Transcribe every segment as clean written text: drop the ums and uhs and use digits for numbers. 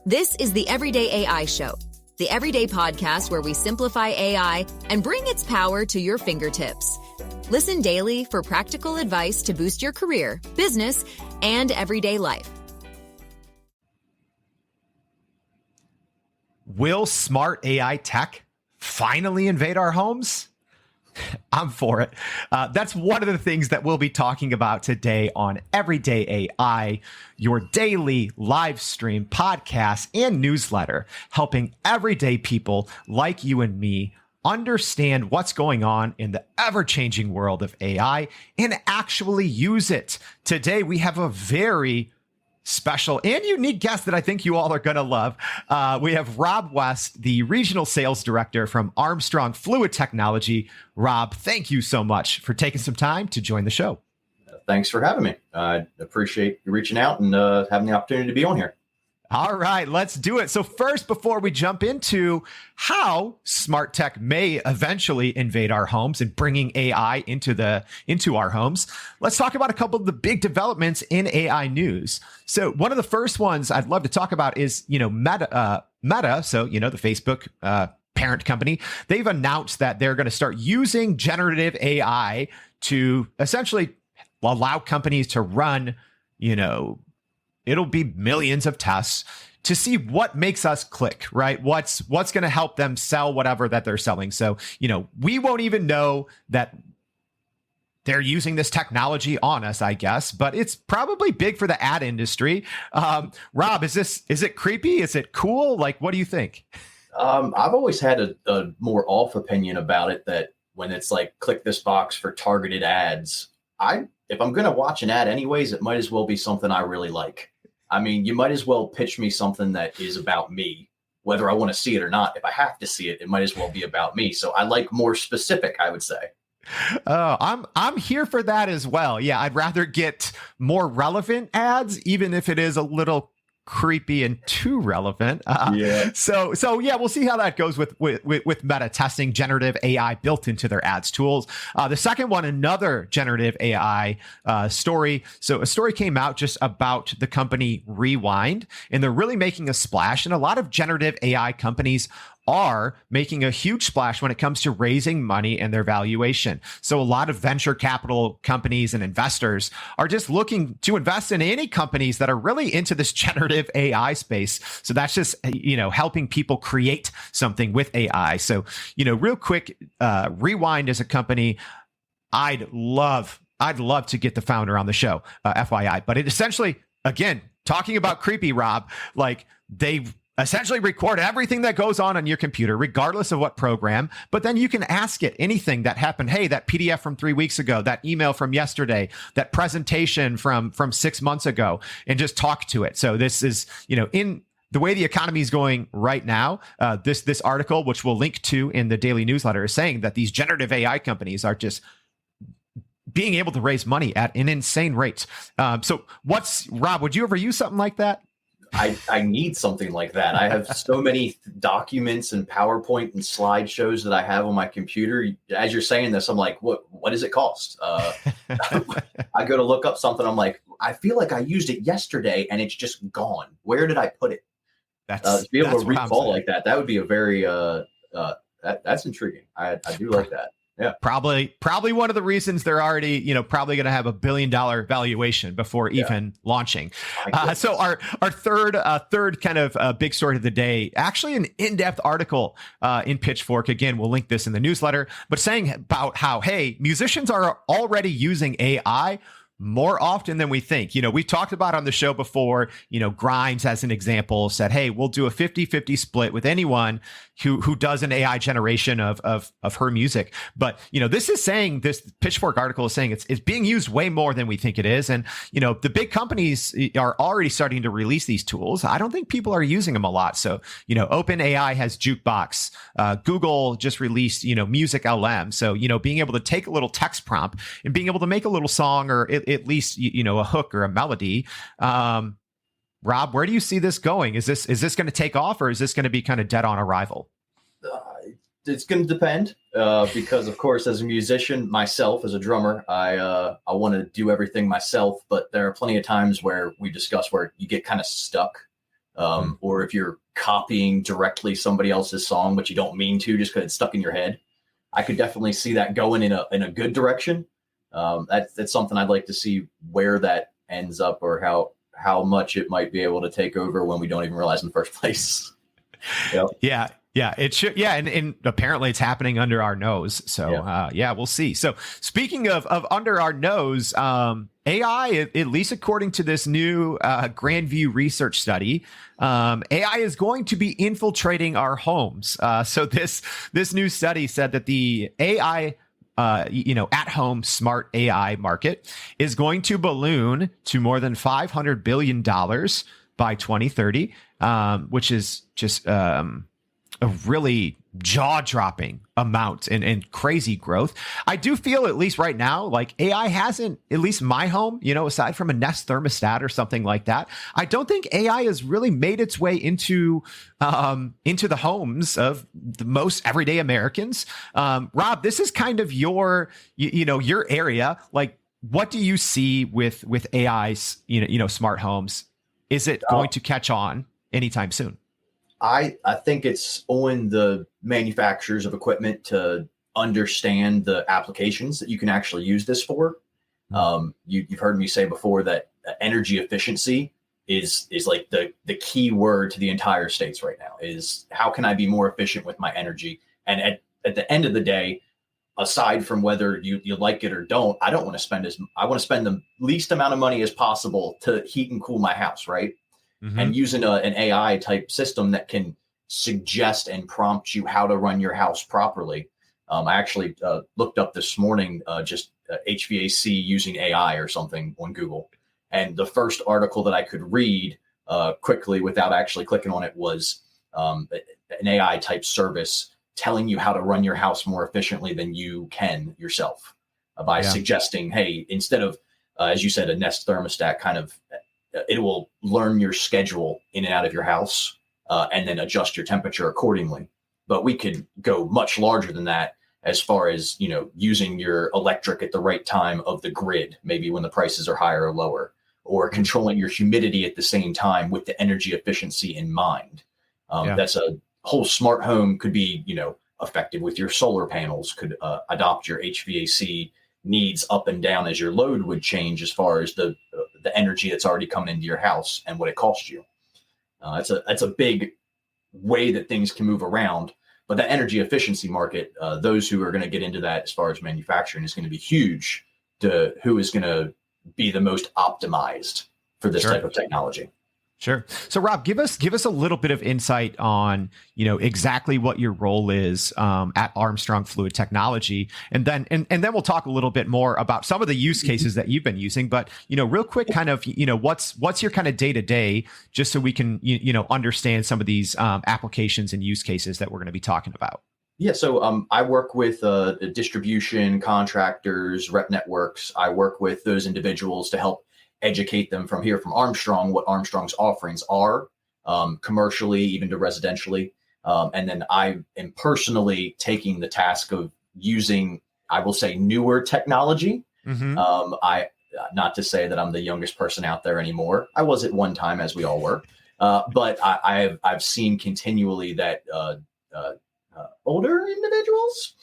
This is the Everyday AI Show, the everyday podcast where we simplify AI and bring its power to your fingertips. Listen daily for practical advice to boost your career, business, and everyday life. Will smart AI tech finally invade our homes? I'm for it. That's one of the things that we'll be talking about today on Everyday AI, your daily live stream podcast and newsletter, helping everyday people like you and me understand what's going on in the ever-changing world of AI and actually use it. Today, we have a very special and unique guest that I think you all are going to love. We have Rob West, the regional sales director from Armstrong Fluid Technology. Rob, thank you so much for taking some time to join the show. Thanks for having me. I appreciate you reaching out and having the opportunity to be on here. All right, let's do it. So first, before we jump into how smart tech may eventually invade our homes and bringing AI into our homes, let's talk about a couple of the big developments in AI news. So one of the first ones I'd love to talk about is, Meta. So, the Facebook parent company, they've announced that they're going to start using generative AI to essentially allow companies to run, it'll be millions of tests to see what makes us click, right? What's going to help them sell whatever that they're selling. So, we won't even know that they're using this technology on us, I guess, but it's probably big for the ad industry. Rob, is it creepy? Is it cool? Like, what do you think? I've always had a more off opinion about it, that when it's like, click this box for targeted ads, if I'm going to watch an ad anyways, it might as well be something I really like. I mean, you might as well pitch me something that is about me, whether I want to see it or not. If I have to see it, it might as well be about me. So I like more specific, I would say. Oh, I'm here for that as well. Yeah, I'd rather get more relevant ads, even if it is a little creepy and too relevant. So yeah, we'll see how that goes with Meta testing generative AI built into their ads tools. The second one, another generative AI story. So a story came out just about the company Rewind, and they're really making a splash. And a lot of generative AI companies are making a huge splash when it comes to raising money and their valuation. So a lot of venture capital companies and investors are just looking to invest in any companies that are really into this generative AI space. So that's just, helping people create something with AI. So, real quick, Rewind is a company I'd love to get the founder on the show, FYI. But it essentially, again, talking about creepy, Rob, like they essentially record everything that goes on your computer, regardless of what program. But then you can ask it anything that happened. Hey, that PDF from 3 weeks ago, that email from yesterday, that presentation from 6 months ago, and just talk to it. So this is, in the way the economy is going right now, this article, which we'll link to in the daily newsletter, is saying that these generative AI companies are just being able to raise money at an insane rate. So Rob, would you ever use something like that? I need something like that. I have so many documents and PowerPoint and slideshows that I have on my computer. As you're saying this, I'm like, what does it cost? I go to look up something. I'm like, I feel like I used it yesterday and it's just gone. Where did I put it? To be able to recall like that, that would be a very, that's intriguing. I do like that. Yeah, probably one of the reasons they're already, probably going to have $1 billion valuation before even launching. So our third kind of big story of the day, actually an in-depth article in Pitchfork. Again, we'll link this in the newsletter, but saying about how, hey, musicians are already using AI more often than we think. We've talked about on the show before, Grimes, as an example, said, hey, we'll do a 50-50 split with anyone who does an AI generation of her music. But, this Pitchfork article is saying it's being used way more than we think it is. And, the big companies are already starting to release these tools. I don't think people are using them a lot. So, OpenAI has Jukebox. Google just released, Music LM. So, being able to take a little text prompt and being able to make a little song or at least, a hook or a melody. Rob, where do you see this going? Is this going to take off, or is this going to be kind of dead on arrival? It's going to depend because, of course, as a musician, myself as a drummer, I want to do everything myself. But there are plenty of times where we discuss where you get kind of stuck or if you're copying directly somebody else's song, but you don't mean to just because it's stuck in your head. I could definitely see that going in a good direction. That's something I'd like to see where that ends up, or how much it might be able to take over when we don't even realize in the first place. Yep. Yeah, it should. Yeah, and apparently it's happening under our nose. So we'll see. So speaking of under our nose, AI, at least according to this new Grandview research study, AI is going to be infiltrating our homes. So this new study said that the AI at home smart AI market is going to balloon to more than $500 billion by 2030, which is just a really jaw-dropping amount and crazy growth. I do feel, at least right now, like AI hasn't, at least my home, aside from a Nest thermostat or something like that, I don't think AI has really made its way into the homes of the most everyday Americans. Rob, this is kind of your area. Like, what do you see with AI's, smart homes? Is it going to catch on anytime soon? I think it's on the manufacturers of equipment to understand the applications that you can actually use this for. You've heard me say before that energy efficiency is like the key word to the entire states right now. Is how can I be more efficient with my energy? And at the end of the day, aside from whether you like it or don't, I want to spend the least amount of money as possible to heat and cool my house, right? Mm-hmm. And using an AI type system that can suggest and prompt you how to run your house properly. I actually looked up this morning just HVAC using AI or something on Google. And the first article that I could read quickly without actually clicking on it was an AI type service telling you how to run your house more efficiently than you can yourself by suggesting, hey, instead of, as you said, a Nest thermostat kind of, it will learn your schedule in and out of your house and then adjust your temperature accordingly. But we could go much larger than that as far as, using your electric at the right time of the grid, maybe when the prices are higher or lower, or controlling your humidity at the same time with the energy efficiency in mind. That's a whole smart home could be, effective with your solar panels, could adopt your HVAC needs up and down as your load would change as far as the energy that's already coming into your house and what it costs you. That's a big way that things can move around. But that energy efficiency market, those who are going to get into that as far as manufacturing is going to be huge to who is going to be the most optimized for this type of technology. Sure. So Rob, give us a little bit of insight on, exactly what your role is at Armstrong Fluid Technology. And then we'll talk a little bit more about some of the use cases that you've been using. But, real quick, kind of, what's your kind of day to day, just so we can, understand some of these applications and use cases that we're going to be talking about. Yeah. So I work with distribution contractors, rep networks. I work with those individuals to help educate them from Armstrong, what Armstrong's offerings are, commercially, even to residentially. And then I am personally taking the task of using, I will say, newer technology. Mm-hmm. Not to say that I'm the youngest person out there anymore. I was at one time, as we all were. But I've seen continually that older individuals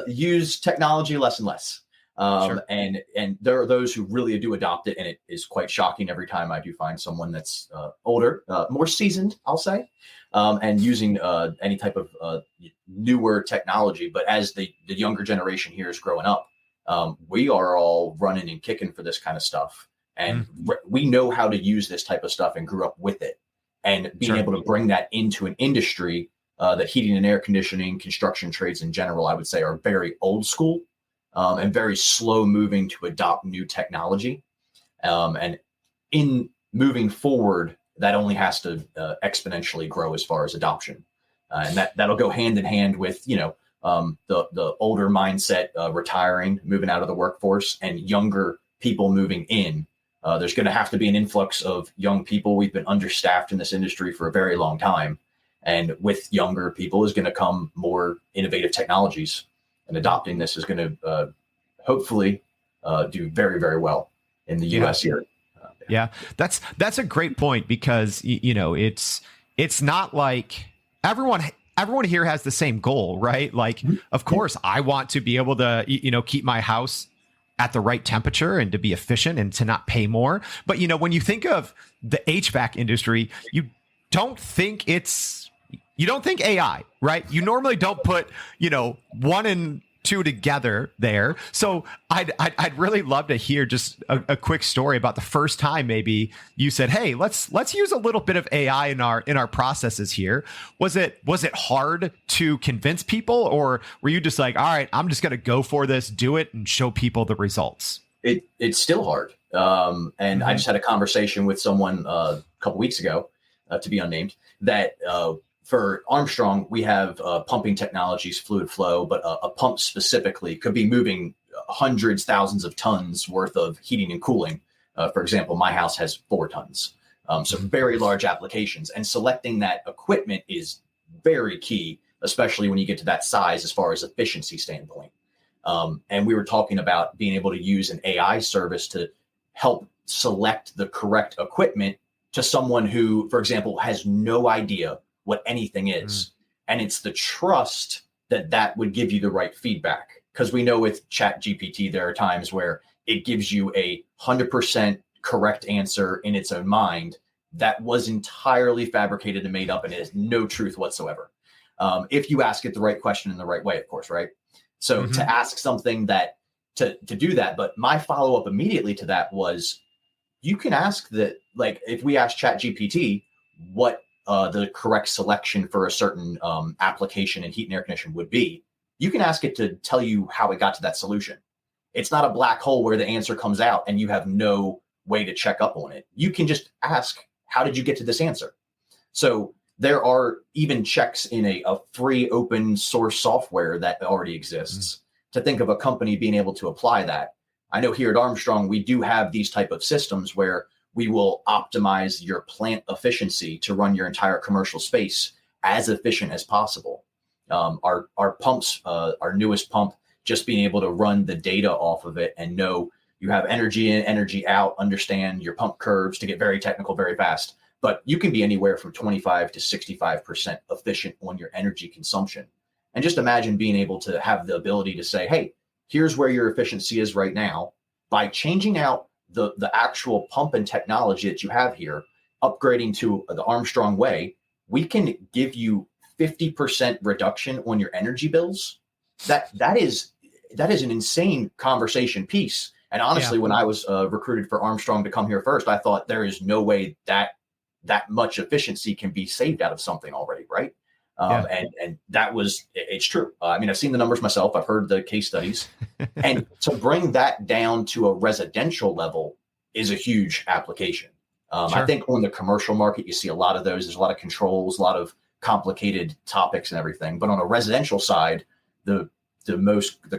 use technology less and less. Sure. And there are those who really do adopt it, and it is quite shocking every time I do find someone that's older, more seasoned, I'll say, and using any type of newer technology. But as the younger generation here is growing up, we are all running and kicking for this kind of stuff, and we know how to use this type of stuff and grew up with it. And being able to bring that into an industry that heating and air conditioning, construction trades in general, I would say, are very old school. And very slow moving to adopt new technology. And in moving forward, that only has to exponentially grow as far as adoption. And that'll go hand in hand with, the older mindset retiring, moving out of the workforce, and younger people moving in. There's going to have to be an influx of young people. We've been understaffed in this industry for a very long time. And with younger people is going to come more innovative technologies. And adopting this is going to hopefully do very, very well in the U.S. here. Yeah. That's a great point because, it's not like everyone here has the same goal, right? Like, of course, I want to be able to, keep my house at the right temperature and to be efficient and to not pay more. But, when you think of the HVAC industry, you don't think AI, right? You normally don't put, one and two together there. So I'd really love to hear just a quick story about the first time maybe you said, "Hey, let's use a little bit of AI in our processes here." Was it hard to convince people, or were you just like, "All right, I'm just going to go for this, do it, and show people the results"? It's still hard. And I just had a conversation with someone a couple weeks ago, to be unnamed, that for Armstrong, we have pumping technologies, fluid flow, but a pump specifically could be moving hundreds, thousands of tons worth of heating and cooling. For example, my house has 4 tons. So very large applications. And selecting that equipment is very key, especially when you get to that size as far as efficiency standpoint. And we were talking about being able to use an AI service to help select the correct equipment to someone who, for example, has no idea what anything is. And it's the trust that would give you the right feedback. Because we know with Chat GPT, there are times where it gives you 100% correct answer in its own mind that was entirely fabricated and made up and it has no truth whatsoever. If you ask it the right question in the right way, of course, right? So to ask something that to do that, but my follow-up immediately to that was, you can ask that, like, if we ask Chat GPT what the correct selection for a certain application in heat and air conditioning would be, you can ask it to tell you how it got to that solution. It's not a black hole where the answer comes out and you have no way to check up on it. You can just ask, how did you get to this answer? So there are even checks in a free open source software that already exists to think of a company being able to apply that. I know here at Armstrong, we do have these type of systems where we will optimize your plant efficiency to run your entire commercial space as efficient as possible. Our pumps, our newest pump, just being able to run the data off of it and know you have energy in, energy out, understand your pump curves, to get very technical very fast. But you can be anywhere from 25 to 65% efficient on your energy consumption. And just imagine being able to have the ability to say, hey, here's where your efficiency is right now. By changing out the actual pump and technology that you have here, upgrading to the Armstrong way, we can give you 50% reduction on your energy bills. That is an insane conversation piece. And honestly, when I was recruited for Armstrong to come here first, I thought there is no way that much efficiency can be saved out of something already, right? And that was, it's true. I mean, I've seen the numbers myself. I've heard the case studies. And to bring that down to a residential level is a huge application. I think on the commercial market, you see a lot of those. There's a lot of controls, a lot of complicated topics and everything. But on a residential side, the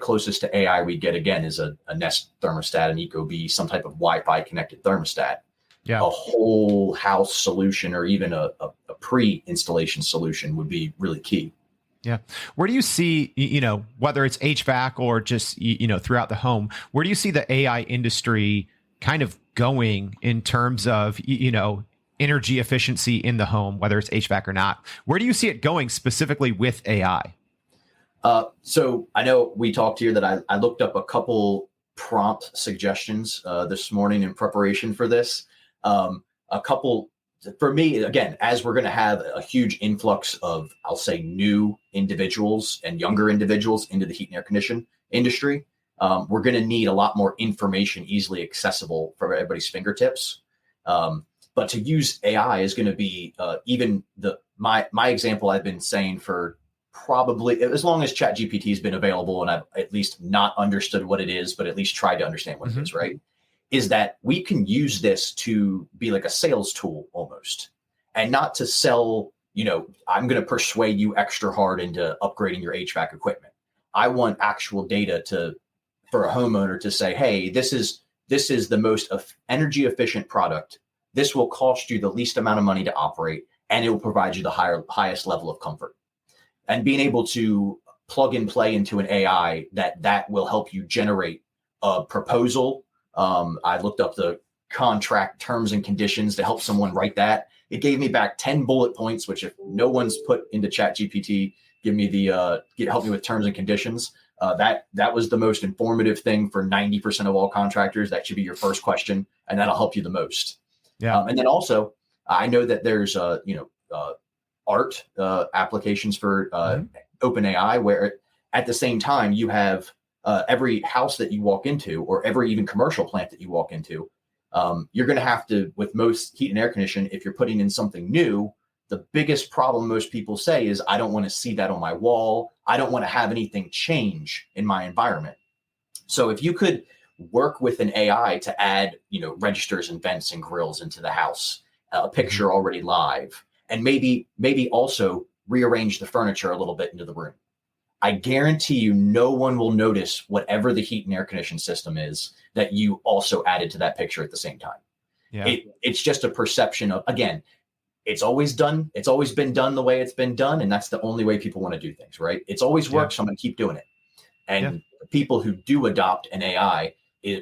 closest to AI we get, again, is a Nest thermostat, an Ecobee, some type of Wi-Fi connected thermostat. A whole house solution or even a pre-installation solution would be really key. Yeah. Where do you see, whether it's HVAC or just, throughout the home, where do you see the AI industry kind of going in terms of, energy efficiency in the home, whether it's HVAC or not? Where do you see it going specifically with AI? So I know we talked here that I looked up a couple prompt suggestions this morning in preparation for this. A couple, for me, again, as we're going to have a huge influx of, I'll say, new individuals and younger individuals into the heat and air conditioning industry, we're going to need a lot more information easily accessible for everybody's fingertips. But to use AI is going to be even my example I've been saying for probably as long as Chat GPT has been available, and I've at least not understood what it is, but at least tried to understand what it is, right? Is that we can use this to be like a sales tool almost, and not to sell, I'm going to persuade you extra hard into upgrading your HVAC equipment. I want actual data for a homeowner to say, hey, this is the most energy efficient product. This will cost you the least amount of money to operate, and it will provide you the highest level of comfort. And being able to plug and play into an AI that will help you generate a proposal. I looked up the contract terms and conditions to help someone write that. It gave me back 10 bullet points, which if no one's put into ChatGPT, give me the help me with terms and conditions. That was the most informative thing for 90% of all contractors. That should be your first question, and that'll help you the most. Yeah. And then also, I know that there's art applications for OpenAI, where at the same time you have every house that you walk into, or every even commercial plant that you walk into, you're going to have to, with most heat and air conditioning, if you're putting in something new, the biggest problem most people say is, I don't want to see that on my wall. I don't want to have anything change in my environment. So if you could work with an AI to add, registers and vents and grills into the house, a picture already live, and maybe also rearrange the furniture a little bit into the room, I guarantee you no one will notice whatever the heat and air conditioning system is that you also added to that picture at the same time. Yeah. It's just a perception of, again, it's always been done the way it's been done. And that's the only way people want to do things, right? It's always worked. So I'm going to keep doing it. And people who do adopt an AI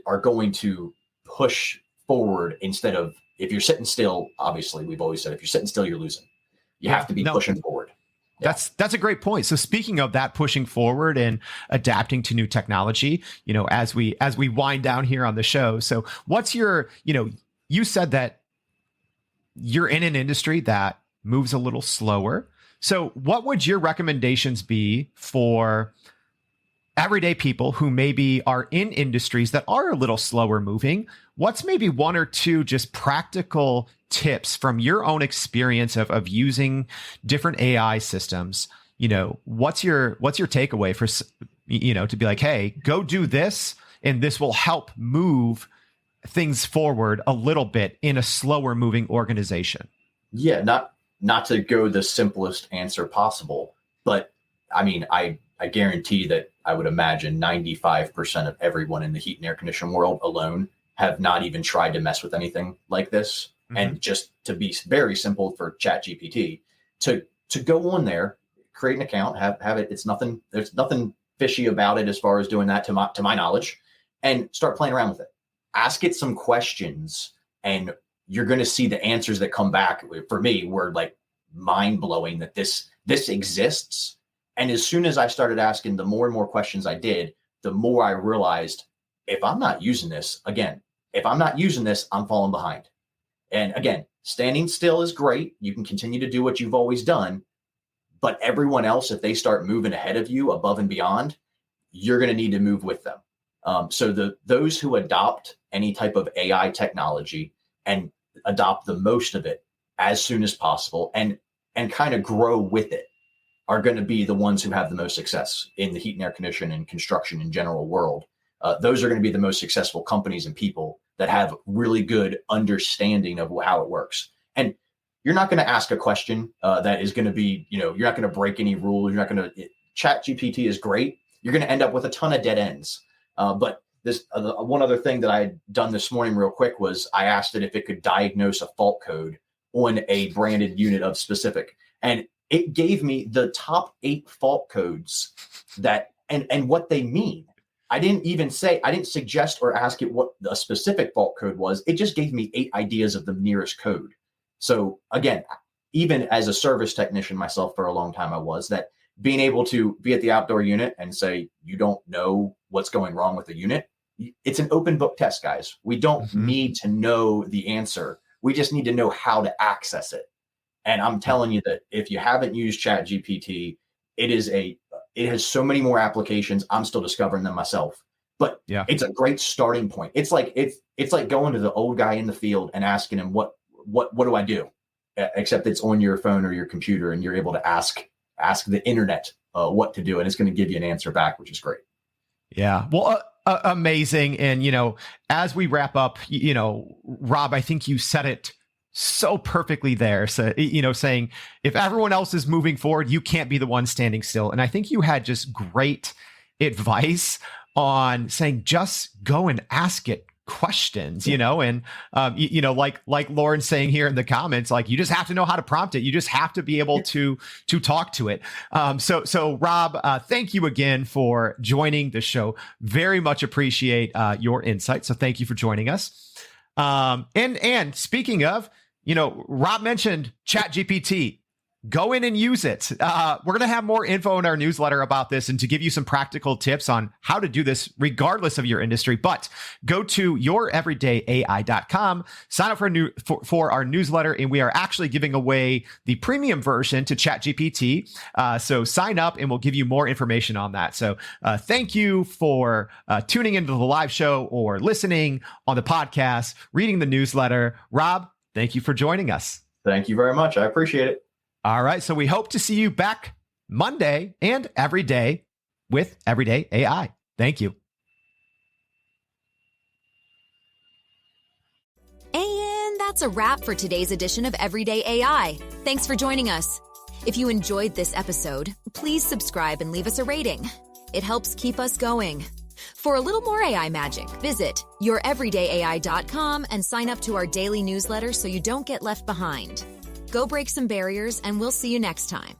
are going to push forward instead of, if you're sitting still, obviously we've always said, if you're sitting still, you're losing. You have to be pushing forward. Yeah. That's a great point. So speaking of that, pushing forward and adapting to new technology, as we wind down here on the show. So what's your, you said that you're in an industry that moves a little slower. So what would your recommendations be for everyday people who maybe are in industries that are a little slower moving? What's maybe one or two just practical tips from your own experience of using different AI systems? What's your takeaway for, to be like, hey, go do this, and this will help move things forward a little bit in a slower moving organization? Yeah, not to go the simplest answer possible, but I mean, I guarantee that I would imagine 95% of everyone in the heat and air conditioning world alone have not even tried to mess with anything like this. Mm-hmm. And just to be very simple for ChatGPT, to go on there, create an account, have it. There's nothing fishy about it as far as doing that to my knowledge, and start playing around with it. Ask it some questions, and you're going to see the answers that come back. For me, were like mind blowing that this exists. And as soon as I started asking, the more and more questions I did, the more I realized, if I'm not using this, I'm falling behind. And again, standing still is great. You can continue to do what you've always done. But everyone else, if they start moving ahead of you above and beyond, you're going to need to move with them. So those who adopt any type of AI technology and adopt the most of it as soon as possible and kind of grow with it are going to be the ones who have the most success in the heat and air conditioning and construction in general world. Those are going to be the most successful companies and people that have really good understanding of how it works. And you're not going to ask a question that is going to be, you're not going to break any rules. You're not going to, ChatGPT is great. You're going to end up with a ton of dead ends. But this one other thing that I had done this morning real quick was I asked it if it could diagnose a fault code on a branded unit of specific. And it gave me the top 8 fault codes and what they mean. I didn't suggest or ask it what a specific fault code was. It just gave me 8 ideas of the nearest code. So again, even as a service technician myself for a long time, I was that being able to be at the outdoor unit and say, you don't know what's going wrong with the unit. It's an open book test, guys. We don't need to know the answer. We just need to know how to access it. And I'm telling you that if you haven't used ChatGPT, it has so many more applications. I'm still discovering them myself, but it's a great starting point. It's like going to the old guy in the field and asking him, what do I do? Except it's on your phone or your computer, and you're able to ask the internet what to do, and it's going to give you an answer back, which is great. Yeah. Well, amazing. And, as we wrap up, Rob, I think you said it so perfectly there. So, saying if everyone else is moving forward, you can't be the one standing still. And I think you had just great advice on saying, just go and ask it questions, and, like Lauren's saying here in the comments, like, you just have to know how to prompt it. You just have to be able to talk to it. So Rob, thank you again for joining the show. Very much appreciate your insight. So thank you for joining us. And speaking of, Rob mentioned ChatGPT. Go in and use it. We're going to have more info in our newsletter about this and to give you some practical tips on how to do this regardless of your industry. But go to youreverydayai.com, sign up for our newsletter, and we are actually giving away the premium version to ChatGPT. So sign up and we'll give you more information on that. So thank you for tuning into the live show or listening on the podcast, reading the newsletter. Rob, thank you for joining us. Thank you very much. I appreciate it. All right. So we hope to see you back Monday and every day with Everyday AI. Thank you. And that's a wrap for today's edition of Everyday AI. Thanks for joining us. If you enjoyed this episode, please subscribe and leave us a rating. It helps keep us going. For a little more AI magic, visit youreverydayai.com and sign up to our daily newsletter so you don't get left behind. Go break some barriers, and we'll see you next time.